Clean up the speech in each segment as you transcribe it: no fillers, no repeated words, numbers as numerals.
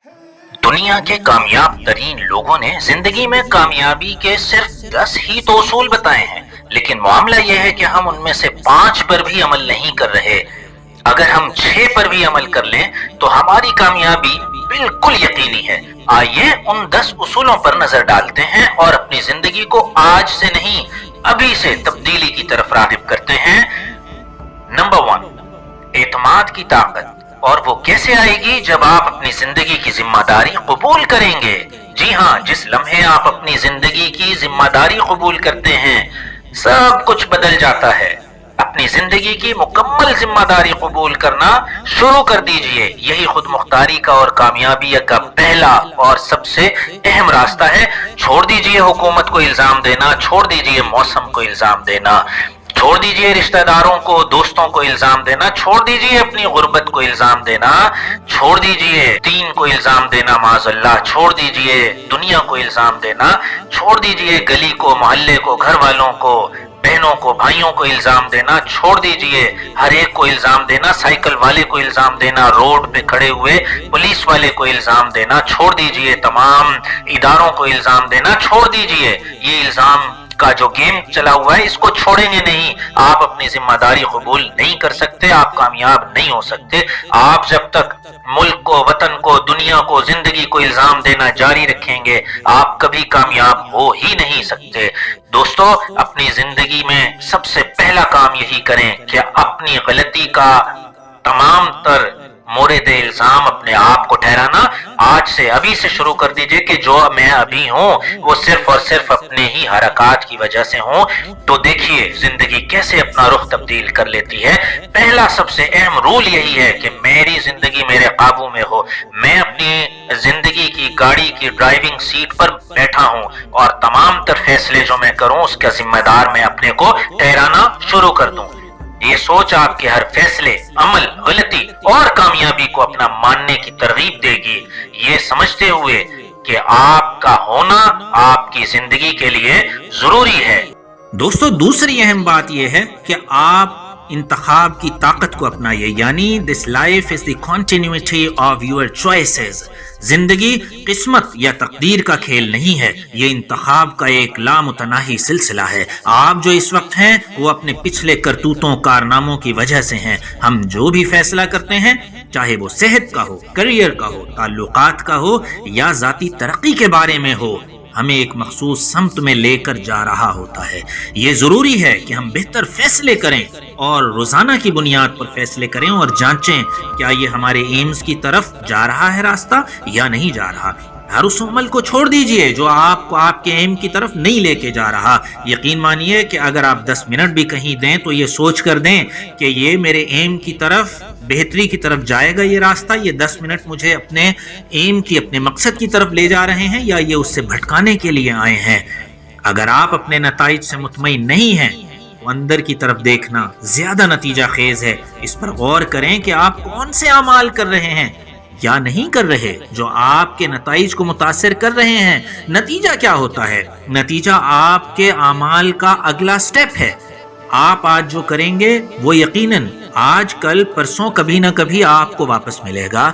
दुनिया के कामयाब तरीन लोगों ने जिंदगी में कामयाबी के सिर्फ 10 ही तो उसूल बताए हैं, लेकिन मामला यह है कि हम उनमें से 5 पर भी अमल नहीं कर रहे। अगर हम 6 पर भी अमल कर लें तो हमारी कामयाबी बिल्कुल यकीनी है। आइए उन 10 उसूलों पर नजर डालते हैं और अपनी जिंदगी को आज से नहीं अभी से तब्दीली की तरफ राग़िब करते हैं। नंबर 1, एतमाद की ताकत। और वो कैसे आएगी? जब आप अपनी जिंदगी की जिम्मेदारी कबूल करेंगे। जी हाँ, जिस लम्हे आप अपनी जिंदगी की जिम्मेदारी कबूल करते हैं सब कुछ बदल जाता है। अपनी जिंदगी की मुकम्मल जिम्मेदारी कबूल करना शुरू कर दीजिए। यही खुद मुख्तारी का और कामयाबी का पहला और सबसे अहम रास्ता है। छोड़ दीजिए हुकूमत को इल्जाम देना, छोड़ दीजिए मौसम को इल्जाम देना, छोड़ दीजिए रिश्तेदारों को दोस्तों को इल्जाम देना, छोड़ दीजिए अपनी गुर्बत को इल्जाम देना, छोड़ दीजिए दीन को इल्जाम देना माज़अल्लाह, छोड़ दीजिए दुनिया को इल्जाम देना, छोड़ दीजिए गली को, मोहल्ले को, घर वालों को, बहनों को, भाइयों को इल्जाम देना, छोड़ दीजिए हर एक को इल्जाम देना, साइकिल वाले को इल्जाम देना, रोड पे खड़े हुए पुलिस वाले को इल्जाम देना, छोड़ दीजिए तमाम इदारों को इल्जाम देना, छोड़ दीजिए ये इल्जाम का जो गेम चला हुआ है इसको छोड़ेंगे नहीं। आप अपनी जिम्मेदारी कबूल नहीं कर सकते, आप कामयाब नहीं हो सकते। आप जब तक मुल्क को, वतन को, दुनिया को, जिंदगी को इल्जाम देना जारी रखेंगे आप कभी कामयाब हो ही नहीं सकते। दोस्तों, अपनी जिंदगी में सबसे पहला काम यही करें कि अपनी गलती का तमाम तर मोरद इल्जाम अपने आप को ठहराना आज से अभी से शुरू कर दीजिए कि जो मैं अभी हूँ वो सिर्फ और सिर्फ अपने ही हरकत की वजह से हूँ। तो देखिए जिंदगी कैसे अपना रुख तब्दील कर लेती है। पहला सबसे अहम रूल यही है कि मेरी जिंदगी मेरे काबू में हो। मैं अपनी जिंदगी की गाड़ी की ड्राइविंग सीट पर बैठा हूँ और तमाम तर फैसले जो मैं करूँ उसका जिम्मेदार मैं अपने को ठहराना शुरू कर दूँ। ये सोच आपके हर फैसले, अमल, गलती और कामयाबी को अपना मानने की तरगीब देगी, ये समझते हुए कि आपका होना आपकी जिंदगी के लिए जरूरी है। दोस्तों, दूसरी अहम बात यह है कि आप इंतखाब की ताकत को अपनाइए, यानी this life is the continuity of your choices. जिंदगी किस्मत या तकदीर का खेल नहीं है, ये इंतखाब का एक लामुतनाही सिलसिला है। आप जो इस वक्त हैं वो अपने पिछले करतूतों, कारनामों की वजह से हैं। हम जो भी फैसला करते हैं, चाहे वो सेहत का हो, करियर का हो, ताल्लुकात का हो या जाती तरक्की के बारे में हो, हमें एक मखसूस समत में लेकर जा रहा होता है। ये जरूरी है कि हम बेहतर फैसले करें और रोजाना की बुनियाद पर फैसले करें और जांचें क्या ये हमारे एम्स की तरफ जा रहा है रास्ता या नहीं जा रहा। हर उस अमल को छोड़ दीजिए जो आपको आपके एम की तरफ नहीं लेके जा रहा। यकीन मानिए कि अगर आप 10 मिनट भी कहीं दें तो ये सोच कर दें कि ये मेरे एम की तरफ, बेहतरी की तरफ जाएगा ये रास्ता, ये 10 मिनट मुझे अपने एम की, अपने मकसद की तरफ ले जा रहे हैं या ये उससे भटकाने के लिए आए हैं। अगर आप अपने नताइज से मुतमईन नहीं हैं तो अंदर की तरफ देखना ज्यादा नतीजा खेज है। इस पर गौर करें कि आप कौन से अमाल कर रहे हैं या नहीं कर रहे जो आपके नताइज को मुतासिर कर रहे हैं। नतीजा क्या होता है? नतीजा आपके अमाल का अगला स्टेप है। आप आज जो करेंगे वो यकीनन आज, कल, परसों कभी ना कभी आपको वापस मिलेगा।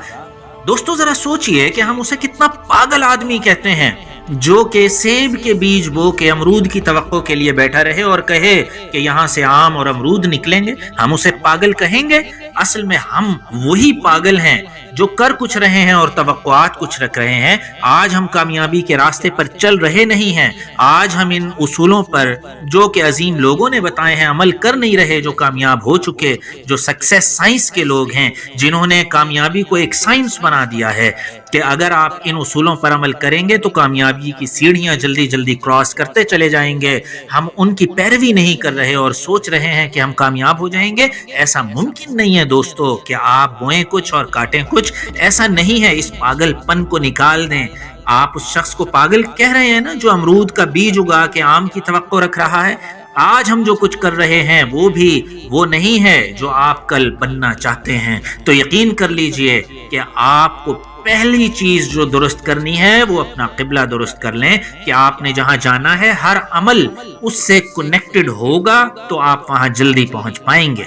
दोस्तों, जरा सोचिए कि हम उसे कितना पागल आदमी कहते हैं जो कि सेब के बीज बो के अमरूद की तवक्को के लिए बैठा रहे और कहे कि यहाँ से आम और अमरूद निकलेंगे। हम उसे पागल कहेंगे? असल में हम वही पागल हैं जो कर कुछ रहे हैं और तवक्कुआत कुछ रख रहे हैं। आज हम कामयाबी के रास्ते पर चल रहे नहीं हैं। आज हम इन उसूलों पर जो कि अजीम लोगों ने बताए हैं अमल कर नहीं रहे, जो कामयाब हो चुके, जो सक्सेस साइंस के लोग हैं, जिन्होंने कामयाबी को एक साइंस बना दिया है कि अगर आप इन उसूलों पर अमल करेंगे तो कामयाबी की सीढ़ियां जल्दी जल्दी क्रॉस करते चले जाएंगे। हम उनकी पैरवी नहीं कर रहे और सोच रहे हैं कि हम कामयाब हो जाएंगे। ऐसा मुमकिन नहीं है दोस्तों कि आप बोएं कुछ और काटें कुछ। ऐसा नहीं है। इस पागलपन को निकाल दें। आप उस शख्स को पागल कह रहे हैं ना जो अमरूद का बीज उगा के आम की तवक्को रख रहा है। आज हम जो कुछ कर रहे हैं वो भी वो नहीं है जो आप कल बनना चाहते हैं। तो यकीन कर लीजिए कि आपको पहली चीज जो दुरुस्त करनी है वो अपना किबला दुरुस्त कर लें कि आपने जहां जाना है हर अमल उससे कनेक्टेड होगा तो आप वहां जल्दी पहुंच पाएंगे।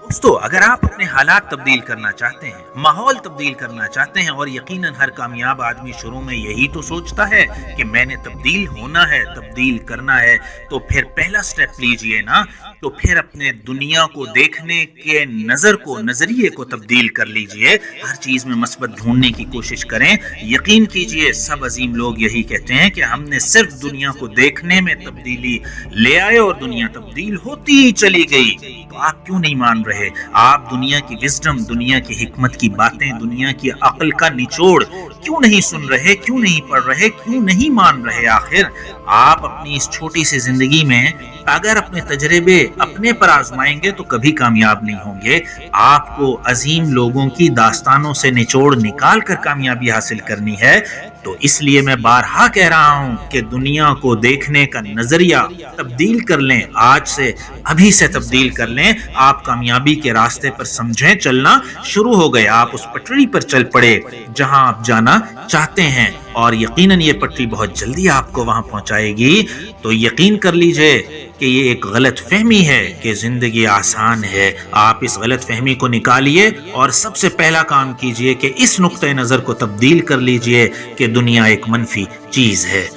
دوستو اگر آپ اپنے حالات تبدیل کرنا چاہتے ہیں، ماحول تبدیل کرنا چاہتے ہیں، اور یقیناً ہر کامیاب آدمی شروع میں یہی تو سوچتا ہے کہ میں نے تبدیل ہونا ہے، تبدیل کرنا ہے، تو پھر پہلا سٹیپ لیجئے نا، تو پھر اپنے دنیا کو دیکھنے کے نظریے کو تبدیل کر لیجئے، ہر چیز میں مثبت ڈھونڈنے کی کوشش کریں۔ یقین کیجئے سب عظیم لوگ یہی کہتے ہیں کہ ہم نے صرف دنیا کو دیکھنے میں تبدیلی لے آئے اور دنیا تبدیل ہوتی ہی چلی گئی۔ تو آپ کیوں نہیں مان رہے؟ آپ دنیا کی وزڈم، دنیا کی حکمت کی باتیں، دنیا کی عقل کا نچوڑ کیوں نہیں سن رہے، کیوں نہیں پڑھ رہے، کیوں نہیں مان رہے؟ آخر آپ اپنی اس چھوٹی سی زندگی میں اگر اپنے تجربے اپنے پر آزمائیں گے تو کبھی کامیاب نہیں ہوں گے۔ آپ کو عظیم لوگوں کی داستانوں سے نچوڑ نکال کر کامیابی حاصل کرنی ہے۔ تو اس لیے میں بارہا کہہ رہا ہوں کہ دنیا کو دیکھنے کا نظریہ تبدیل کر لیں، آج سے ابھی سے تبدیل کر لیں۔ آپ کامیابی کے راستے پر سمجھیں چلنا شروع ہو گئے، آپ اس پٹری پر چل پڑے جہاں آپ جانا چاہتے ہیں، اور یقیناً یہ پٹری بہت جلدی آپ کو وہاں پہنچائے گی۔ تو یقین کر لیجئے کہ یہ ایک غلط فہمی ہے کہ زندگی آسان ہے۔ آپ اس غلط فہمی کو نکالیے اور سب سے پہلا کام کیجئے کہ اس نقطۂ نظر کو تبدیل کر لیجئے کہ دنیا ایک منفی چیز ہے۔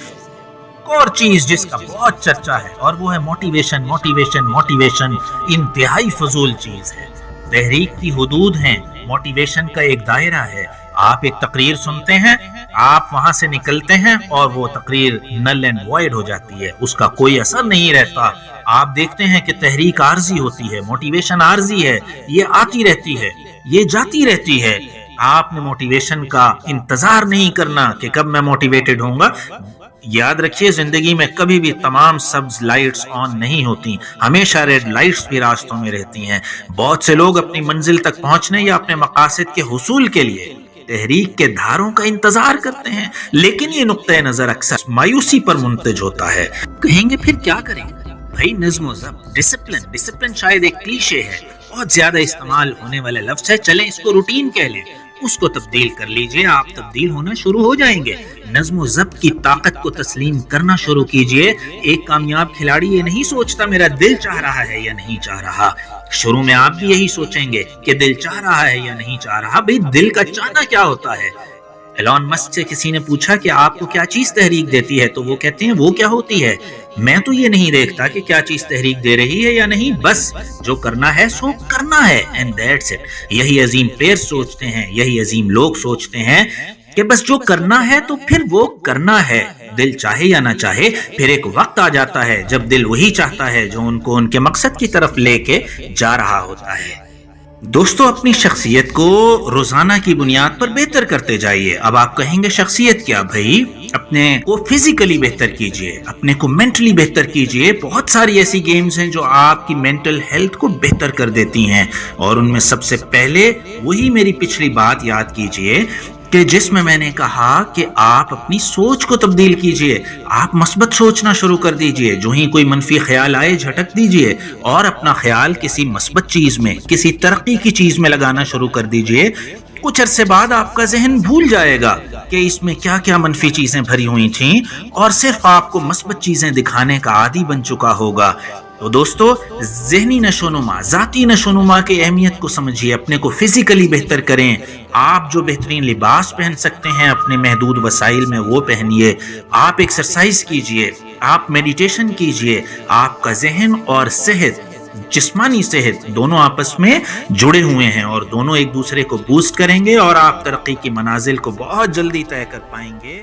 اور چیز جس کا بہت چرچا ہے اور وہ ہے موٹیویشن۔ موٹیویشن انتہائی فضول چیز ہے۔ تحریک کی حدود ہیں، موٹیویشن کا ایک دائرہ ہے۔ آپ ایک تقریر سنتے ہیں، آپ وہاں سے نکلتے ہیں اور وہ تقریر نل اینڈ وائڈ ہو جاتی ہے، اس کا کوئی اثر نہیں رہتا۔ آپ دیکھتے ہیں کہ تحریک عارضی ہوتی ہے، موٹیویشن عارضی ہے، یہ آتی رہتی ہے، یہ جاتی رہتی ہے۔ آپ نے موٹیویشن کا انتظار نہیں کرنا کہ کب میں موٹیویٹڈ ہوں گا۔ یاد رکھیے زندگی میں کبھی بھی تمام سبز لائٹس آن نہیں ہوتی، ہمیشہ ریڈ لائٹس بھی راستوں میں رہتی ہیں۔ بہت سے لوگ اپنی منزل تک پہنچنے یا اپنے مقاصد کے حصول کے لیے تحریک کے دھاروں کا انتظار کرتے ہیں، لیکن یہ نقطۂ نظر اکثر مایوسی پر منتج ہوتا ہے۔ کہیں گے پھر کیا کریں؟ بھائی نظم و ضبط، ڈسپلن شاید ایک کلیشے ہے، بہت زیادہ استعمال ہونے والا لفظ ہے، چلیں اس کو روٹین کہہ لیں، اس کو تبدیل کر لیجئے، آپ تبدیل ہونا شروع ہو جائیں گے۔ نظم و ضبط کی طاقت کو تسلیم کرنا شروع کیجئے۔ ایک کامیاب کھلاڑی یہ نہیں سوچتا میرا دل چاہ رہا ہے یا نہیں چاہ رہا۔ شروع میں آپ بھی یہی سوچیں گے کہ دل چاہ رہا ہے یا نہیں چاہ رہا۔ بھئی دل کا چاہنا کیا ہوتا ہے؟ ایلون مسک سے کسی نے پوچھا کہ آپ کو کیا چیز تحریک دیتی ہے، تو وہ کہتے ہیں وہ کیا ہوتی ہے؟ میں تو یہ نہیں دیکھتا کہ کیا چیز تحریک دے رہی ہے یا نہیں، بس جو کرنا ہے سو کرنا ہے، اینڈ دیٹس اٹ۔ یہی عظیم پیر سوچتے ہیں، یہی عظیم لوگ سوچتے ہیں کہ بس جو کرنا ہے تو پھر وہ کرنا ہے، دل چاہے یا نہ چاہے۔ پھر ایک وقت آ جاتا ہے جب دل وہی چاہتا ہے جو ان کو ان کے مقصد کی طرف لے کے جا رہا ہوتا ہے۔ دوستو اپنی شخصیت کو روزانہ کی بنیاد پر بہتر کرتے جائیے۔ اب آپ کہیں گے شخصیت کیا؟ بھائی اپنے کو فزیکلی بہتر کیجئے، اپنے کو مینٹلی بہتر کیجئے۔ بہت ساری ایسی گیمز ہیں جو آپ کی مینٹل ہیلتھ کو بہتر کر دیتی ہیں، اور ان میں سب سے پہلے وہی میری پچھلی بات یاد کیجئے کہ جس میں نے کہا کہ آپ اپنی سوچ کو تبدیل کیجئے، آپ مثبت سوچنا شروع کر دیجئے۔ جو ہی کوئی منفی خیال آئے جھٹک دیجئے اور اپنا خیال کسی مثبت چیز میں، کسی ترقی کی چیز میں لگانا شروع کر دیجئے۔ کچھ عرصے بعد آپ کا ذہن بھول جائے گا کہ اس میں کیا کیا منفی چیزیں بھری ہوئی تھیں، اور صرف آپ کو مثبت چیزیں دکھانے کا عادی بن چکا ہوگا۔ تو دوستو ذہنی نشوونما، ذاتی نشوونما کی اہمیت کو سمجھیے، اپنے کو فزیکلی بہتر کریں۔ آپ جو بہترین لباس پہن سکتے ہیں اپنے محدود وسائل میں وہ پہنیے، آپ ایکسرسائز کیجئے، آپ میڈیٹیشن کیجئے۔ آپ کا ذہن اور صحت، جسمانی صحت دونوں آپس میں جڑے ہوئے ہیں اور دونوں ایک دوسرے کو بوسٹ کریں گے، اور آپ ترقی کی منازل کو بہت جلدی طے کر پائیں گے۔